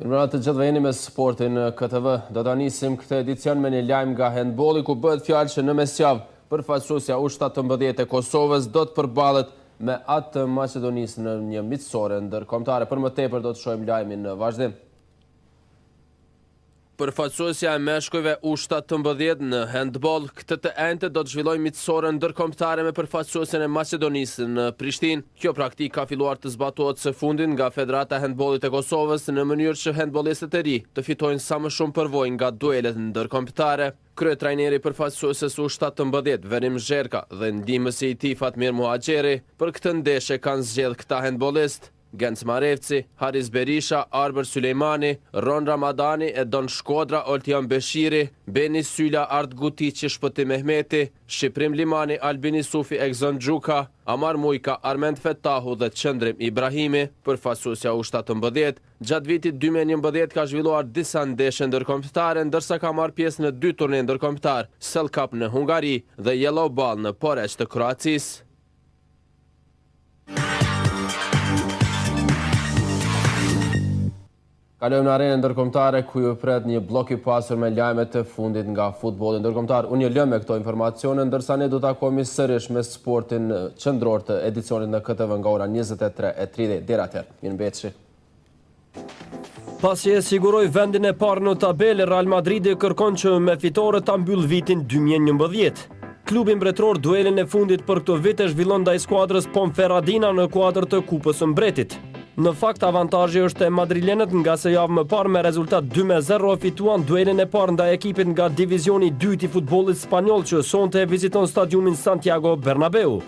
Mirëmbrëma të gjithëve, jeni me sportin KTV. Do ta nisim këtë edicion me një lajm nga handbolli ku bëhet fjalë që në mesjavë përfaqësuesja U17 e Kosovës do të përballet me atë të Maqedonisë në një miqësore ndërkombëtare. Për më tepër do të shohim lajmin në vazhdim. Përfaqësuesja e meshkujve U17 në handball këtë të enjte do të zhvillojë miqësore ndërkombëtare me përfaqësuesjen e Maqedonisë në Prishtinë. Kjo praktikë ka filluar të zbatohet së fundit nga Federata e Handbollit e Kosovës në mënyrë që handbollistët e ri të fitojnë sa më shumë përvojë nga duelet ndërkombëtare. Kryetrajneri i përfaqësuesës U17 Verim Zherka dhe ndihmësi i tij Fatmir Muhaxheri për këtë ndeshje kanë zgjedhë këta handbollistë: Genc Marevci, Haris Berisha, Arber Sulejmani, Ron Ramadani, Edon Shkodra, Oltian Beshiri, Beni Syla, Art Gutici, Shpëti Mehmeti, Shqiprim Limani, Albini Sufi, Egzon Gjuka, Amar Mujka, Armend Fetahu dhe Qëndrim Ibrahimi. Përfaqësuesja U17 gjatë vitit 2011 ka zhvilluar disa ndeshje ndërkombëtare, ndërsa ka marrë pjesë në 2 turne ndërkombëtar, Sel Cup në Hungari dhe Yellow Ball në Poreç të Kroacisë. Kalojmë në arenën ndërkombëtare ku ju pret një blok i pasur me lajmet e fundit nga futbolli ndërkombëtar. Unë ju lëm me këto informacione, ndërsa ne do të takohemi sërish me sportin qendror të edicionit në KTV nga ora 23:30 deri atëherë. Mirëmbëjtje. Pasi e siguroi vendin e parë në tabelë, Real Madridi kërkon që me fitore ta mbyll vitin 2011. Klubi mbretëror duelin e fundit për këtë vit e zhvillon ndaj skuadrës Ponferradina në kuadër të Kupës së Mbretit. Në fakt, avantazhi është e madrilenët nga se javë më parë me rezultat 2-0 fituan duelin e parë ndaj ekipit nga divizioni 2 i futbollit spanjoll që sonte viziton stadiumin Santiago Bernabeu.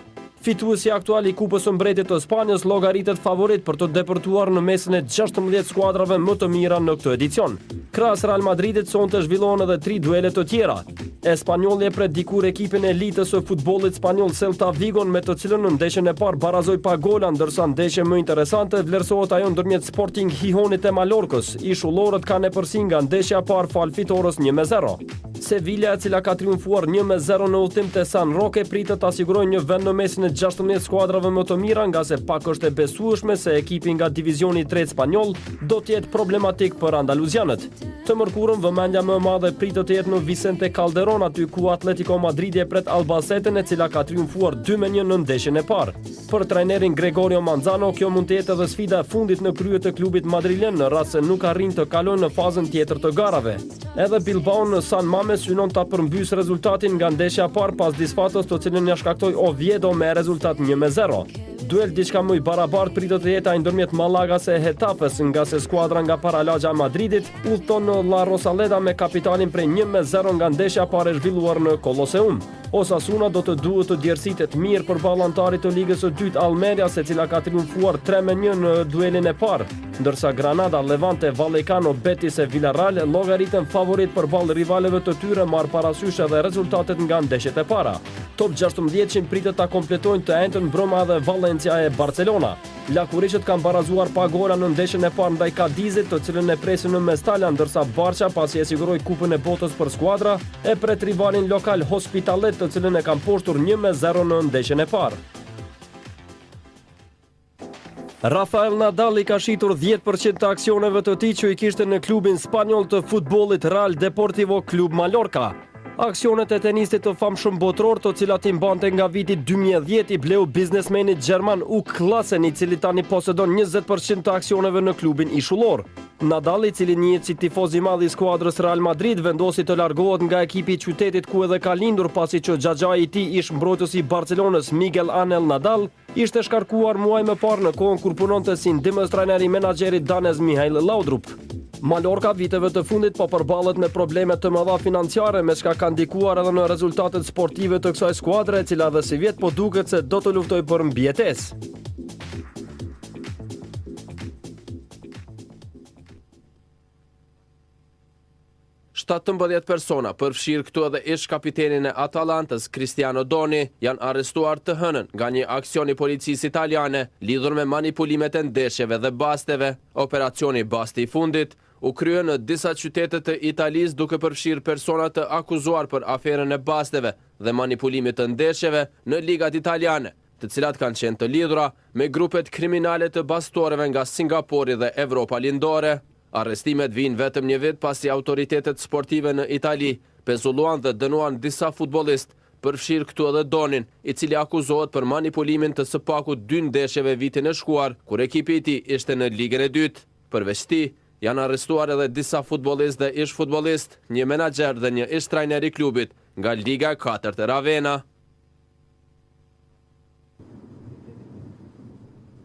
Fituesi aktual i Kupës së Mbretit të Spanjës llogaritet favorit për të depërtuar në mesin e 16 skuadrave më të mira në këtë edicion. Krahas Real Madridit sonte zhvillohen edhe 3 duele të tjera. Espanjolli e pret dikur ekipin e elitës së futbollit spanjoll Celta Vigon, me të cilën në ndeshjen e parë barazoi pa gola, ndërsa ndeshje më interesante vlerësohet ajo ndërmjet Sporting Gijonit e Mallorcës. Ishullorët kanë epërsi nga ndeshja e parë fal fitores 1-0. Sevilla, e cila ka triumfuar 1-0 në udhtim te San Roque, pritet ta sigurojë një vend në mesin e 16 skuadrave më të mira, nga se pak është e besueshme se ekipi nga divizioni 3 spanjoll do të jetë problematik për andaluzianët. Të mërkurën vëmendja më e madhe pritet të jetë në Vicente Calderon, aty ku Atletico Madridi e pret Albaceten, e cila ka triumfuar 2-1 në ndeshjen e parë. Për trajnerin Gregorio Manzano, kjo mund të jetë edhe sfida e fundit në krye të klubit madrilen në rast se nuk arrin të kalojë në fazën tjetër të garave. Edhe Bilbao në San Mames synon ta përmbys rezultatin nga ndeshja e parë pas disfatos të cilën ja shkaktoi Oviedo me rezultat 1-0. Duel diçka më i barabartë pritet të jetë ai ndërmjet Malagas e Hetafes, nga se skuadra nga paralagja e Madridit udhton në La Rosaleda me kapitalin prej 1-0 nga ndeshja e parë zhvilluar në Colosseum. Osasuna do të duhet të djersitet mirë përballë antarit të ligës së dytë Almerias, e cila ka triumfuar 3-1 në duelin e parë, ndërsa Granada, Levante, Vallecano, Betis e Villarreal llogariten favorit përballë rivaleve të tyre, marr parasysh edhe rezultatet nga ndeshjet e para. Top 16 pritet ta kompletojnë të enjtën mbrëma edhe Valencia e Barcelona. Lakurishët kanë barazuar pa gola në ndeshjen e parë ndaj Cadizit, të cilën e presin në Mestalla, ndërsa Barça, pasi e siguroi kupën e botës për skuadra, e pret rivalin lokal Hospitalet, të cilën e kanë poshtur 1-0 në ndeshjen e parë. Rafael Nadal i ka shitur 10% të aksioneve të tij që i kishte në klubin spanjoll të futbollit Real Deportivo Club Mallorca. Aksionet e tenistit të famshëm botror, të cilat i mbante nga viti 2010, i bleu biznesmenit gjerman Uk Klassen, i cili tani posedon 20% të aksioneve në klubin ishullor. Nadal, i cili njihet si tifoz i madh i skuadrës Real Madrid, vendosi të largohet nga ekipi i qytetit ku edhe ka lindur, pasi që xhaxhai i tij ish mbrojtësi i Barcelonës Miguel Ángel Nadal ishte shkarkuar muaj më parë në kohën kur punonte si ndihmës trajneri menaxherit danez Mihail Laudrup. Mallorca viteve të fundit po përballet me probleme të mëdha financiare, me çka ka ndikuar edhe në rezultatet sportive të kësaj skuadre, e cila edhe si vjet po duket se do të luftojë për mbijetesë. Shtatëmbëdhjetë persona, përfshirë këtu edhe ish kapitenin e Atalantës, Cristiano Doni, janë arrestuar të hënën nga një aksion i policisë italiane lidhur me manipulimet e ndeshjeve dhe basteve. Operacioni Basti i fundit u krye në disa qytete të Italisë, duke përfshirë persona të akuzuar për aferën e basteve dhe manipulimit të ndeshjeve në ligat italiane, të cilat kanë qenë të lidhura me grupet kriminale të bastoreve nga Singapori dhe Evropa Lindore. Arrestimet vijnë vetëm një vit pasi autoritetet sportive në Itali pezulluan dhe dënuan disa futbollistë, përfshirë këtu edhe Donin, i cili akuzohet për manipulimin të së paku 2 ndeshjeve vitin e shkuar, kur ekipi i tij ishte në ligën e dytë. Përveç tij, janë arrestuar edhe disa futbollistë dhe ish futbollistë, një menaxher dhe një ish trajner i klubit nga Liga e 4 e Ravenna.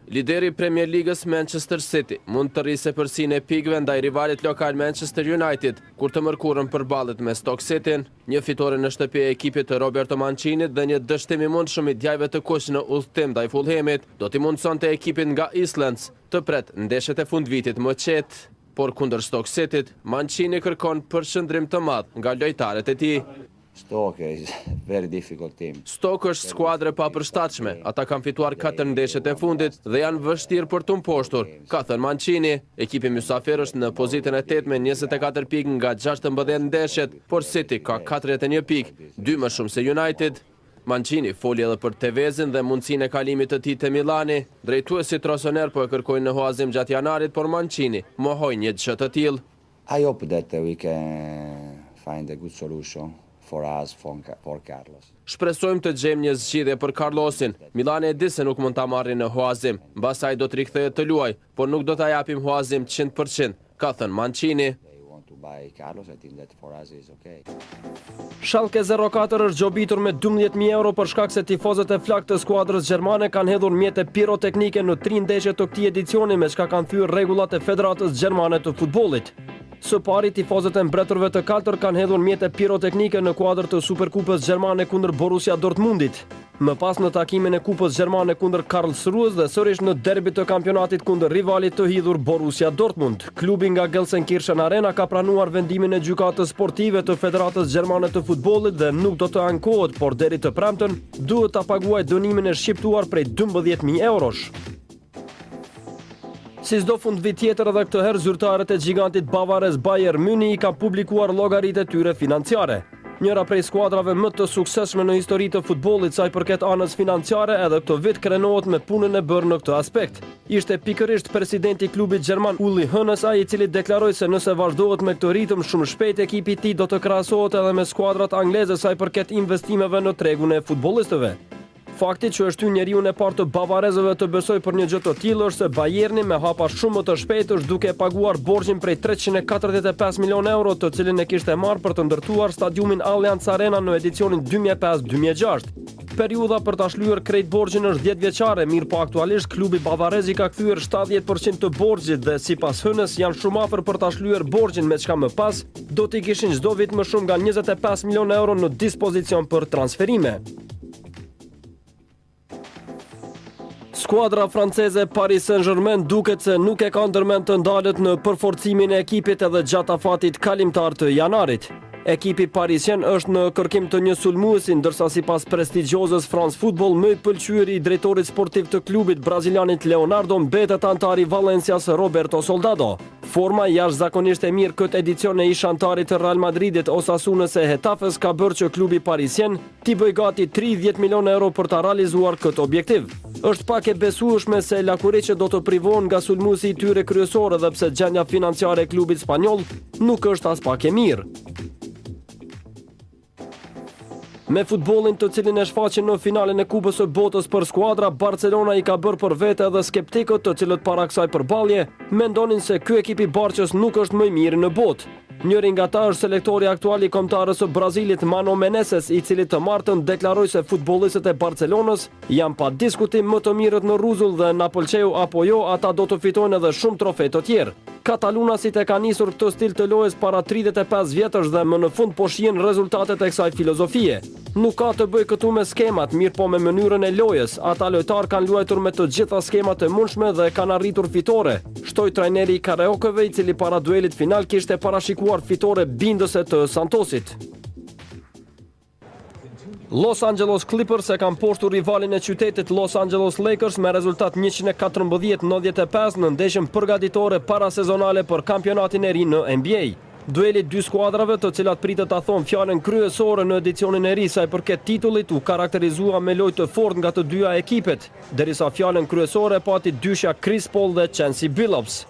Lideri Premier Ligës Manchester City mund të rrisë përsinë e pikëve ndaj rivalit lokal Manchester United, kur të mërkurën përballet me Stoke Cityn, një fitore në shtëpi e ekipit të Roberto Mancinit dhe një dështim i mundshëm i djajve të kuq në udhëtim ndaj Fulhamit, do t'i mundsonte ekipin nga Eastlands të pret ndeshjet e fundvitit më qetë, por kundër Stoke Cityt, Mancini kërkon përshëndrim të madh nga lojtarët e tij. Stoke is a very difficult team. Stoke është skuadre pa përshtatshme, ata kanë fituar 4 ndeshjet e fundit dhe janë vështirë për të mposhtur, ka thënë Mancini. Ekipi mysafir është në pozitën e 8 me 24 pikë nga 16 ndeshjet, por City ka 41 pikë, 2 më shumë se United. Mancini foli edhe për Tevezin dhe mundësinë e kalimit të tij te Milani. Drejtuesit rosoner po e kërkojnë në huazim gjatë janarit, por Mancini mohoi një gjë të tillë. I hope that we can find a good solution for us, for Carlos. Shpresojmë të gjejmë një zgjidhje për Carlosin. Milani e di se nuk mund ta marrë në huazim, mbas ai do të rikthehet të luajë, por nuk do ta japim huazim 100%, ka thënë Mancini. They want to buy Carlos, I think that for us is okay. Schalke 04 është gjobitur me 12.000 euro për shkak se tifozët e flak të skuadrës gjermane kanë hedhur mjete piroteknike në 3 ndeshje të këtij edicioni, me çka kanë thyer rregullat e Federatës Gjermane të Futbollit. Së pari, tifozët e mbretërve të katër kanë hedhur mjete piroteknike në kuadër të Superkupës Gjermane kundër Borussia Dortmundit. Më pas në takimin e Kupës Gjermane kundër Karlsruhe dhe sërish në derbi të kampionatit kundër rivalit të hidhur Borussia Dortmund. Klubi nga Gelsenkirchen Arena ka pranuar vendimin e gjykatës sportive të Federatës Gjermane të Futbollit dhe nuk do të ankohet, por deri të premten duhet ta paguajë dënimin e shqiptuar prej 12.000 eurosh. Si çdo fundvit tjetër, edhe këtë herë zyrtarët e gigantit bavarez Bayern Munich ka publikuar llogaritë e tyre financiare. Njëra prej skuadrave më të suksesshme në histori të futbollit sa i përket anës financiare, edhe këtë vit krenohet me punën e bërë në këtë aspekt. Ishte pikërisht presidenti i klubit gjerman Uli Hoeneß ai i cili deklaroi se nëse vazhdohet me këtë ritëm shumë shpejt ekipi i tij do të krahasohet edhe me skuadrat angleze sa i përket investimeve në tregun e futbollistëve. Fakti që është njeriu e parë të bavarezëve të besoj për një gjë të tillë është se Bayerni me hapa shumë më të shpejtë është duke paguar borxhin prej 345 milionë euro, të cilin e kishte marrë për të ndërtuar stadiumin Allianz Arena në edicionin 2005-2006. Periudha për ta shlyer krejt borxhin është 10 vjeçare, mirë po aktualisht klubi bavarez i ka kthyer 70% të borxhit dhe sipas Hoeneß janë shumë afër për ta shlyer borxhin, me çka më pas do t'i kishin çdo vit më shumë nga 25 milionë euro në dispozicion për transferime. Skuadra franceze Paris Saint-Germain duket se nuk e ka ndërmend të ndalet në përforcimin e ekipit edhe gjatë afatit kalimtar të janarit. Ekipi parisien është në kërkim të një sulmuesi, ndërsa sipas prestigjozës France Football më i pëlqyeri i drejtorit sportiv të klubit brazilianit Leonardo mbetet antari Valencias Roberto Soldado. Forma jashtëzakonisht e mirë këtë edicion e ish antarit të Real Madridit, Osasunës e Hetafes ka bërë që klubi parisien t'i bëj gati 30 milionë euro për ta realizuar këtë objektiv. Është pak e besueshme se La Curice do të privohen nga sulmuesi i tyre kryesor, edhe pse gjendja financiare e klubit spanjoll nuk është as pak e mirë. Me futbollin të cilin e shfaqin në finalen e Kupës së Botës për skuadra, Barcelona i ka bërë për vete edhe skeptikët të cilët para kësaj përballje mendonin se ky ekip i Barçës nuk është më i miri në botë. Njëri nga ta është selektori aktual i kombëtarës së Brazilit Mano Menezes, i cili të martën deklaroi se futbollistët e Barcelonës janë pa diskutim më të mirët në rrezull dhe na pëlqeu apo jo, ata do të fitojnë edhe shumë trofe të tjerë. Katalunasit e ka nisur këtë stil të lojës para 35 vjetësh dhe më në fund po shihen rezultatet e kësaj filozofie. Nuk ka të bëj këtu me skemat, mirë po me mënyrën e lojës. Ata lojtarë kanë luajtur me të gjitha skemat e mundshme dhe kanë arritur fitore, shtoi trajneri i Karaokëve, i cili para duelit final kishte parashikuar fitore bindëse të Santosit. Los Angeles Clippers e kanë poshtur rivalin e qytetit Los Angeles Lakers me rezultat 114-95 në ndeshjen përgatitore parasezonale për kampionatin e ri në NBA. Dueli dy skuadrave, të cilat pritet ta thonë fjalën kryesore në edicionin e ri sa i përket titullit, u karakterizua me lojë të fortë nga të dyja ekipet, derisa fjalën kryesore pati dyshja Chris Paul dhe Chauncey Billups.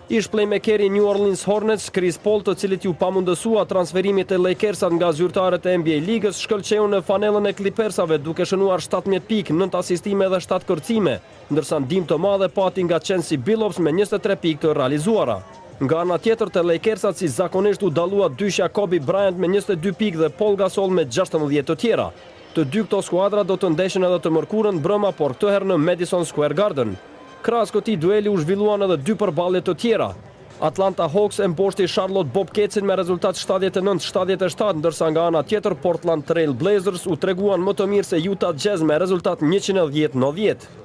Ish playmakeri New Orleans Hornets, Chris Paul, të cilit ju pamundësua transferimit e Lakersat nga zyrtarët e NBA ligës, shkëlqeu në fanellën e Clippersave duke shënuar 17 pikë, 9 asistime dhe 7 kërcime, ndërsa ndim të madhe pati nga Chauncey Billups me 23 pikë të realizuara. Nga ana tjetër të Lakersat si zakonisht u dallua dyshja Kobe Bryant me 22 pikë dhe Paul Gasol me 16 të tjera. Të dy këto skuadra do të ndeshin edhe të mërkurën brëma, por këtë herë në Madison Square Garden. Krahas këtij dueli u zhvilluan edhe dy përballje të tjera. Atlanta Hawks e mposhti Charlotte Bobcatsin me rezultat 79-77, ndërsa nga ana tjetër Portland Trail Blazers u treguan më të mirë se Utah Jazz me rezultat 110-90.